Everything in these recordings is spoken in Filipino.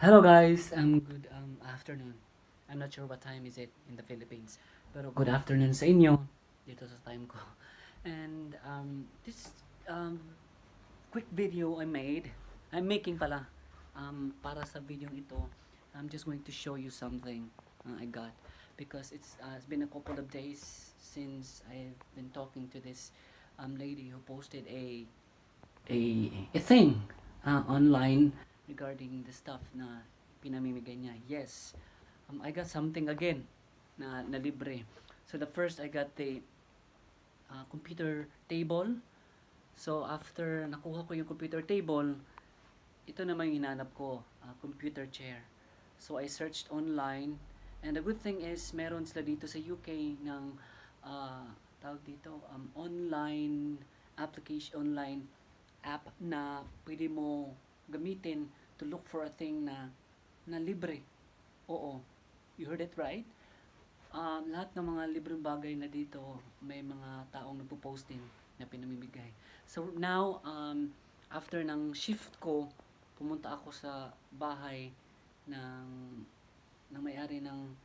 Hello guys, good afternoon. I'm not sure what time is it in the Philippines, pero good afternoon sa inyo dito sa time ko. And this quick video I'm making pala para sa video ito. I'm just going to show you something I got because it's been a couple of days since I've been talking to this lady who posted a thing online regarding the stuff na pinamimigay niya. Yes, I got something again na libre. So the first I got the computer table. So after nakuha ko yung computer table, ito naman yung hinanap ko, computer chair. So I searched online, and the good thing is meron sila dito sa UK ng tawag dito online online app na pwede mo gamitin to look for a thing na libre. Oo, you heard it right. Lahat ng mga libreng bagay na dito may mga taong nagpo-post din na pinamimigay. So now after ng shift ko, pumunta ako sa bahay ng may-ari ng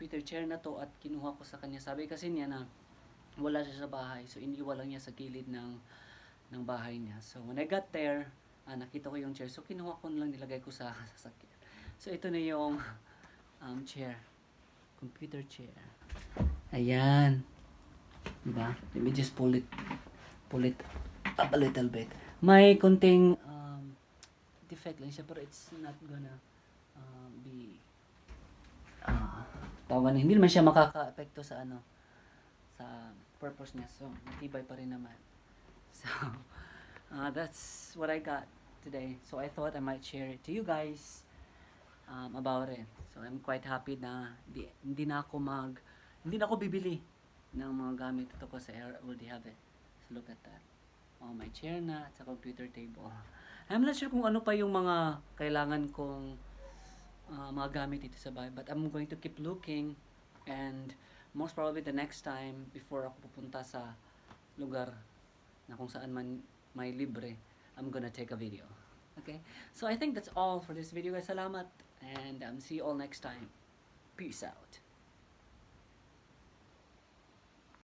Peter chair na to at kinuha ko sa kanya. Sabi kasi niya na wala siya sa bahay, so iniwan lang niya sa gilid ng bahay niya. So when I got there, nakita ko yung chair, so kinuha ko na lang, nilagay ko sa sasakyan. So ito na yung chair, computer chair. Ayan, diba? Let me just pull it up a little bit. May konting defect lang siya, pero it's not gonna be hindi naman siya makaka-epekto sa sa purpose niya. So matibay pa rin naman. So that's what I got today. So I thought I might share it to you guys about it. So I'm quite happy na hindi na ako bibili ng mga gamit ito kasi I already have it. So look at that. Oh, my chair na at sa computer table. I'm not sure kung ano pa yung mga kailangan kong mga gamit dito sa bahay, but I'm going to keep looking, and most probably the next time before ako pupunta sa lugar na kung saan man may libre, I'm gonna take a video. Okay? So I think that's all for this video guys. Salamat, and see you all next time. Peace out.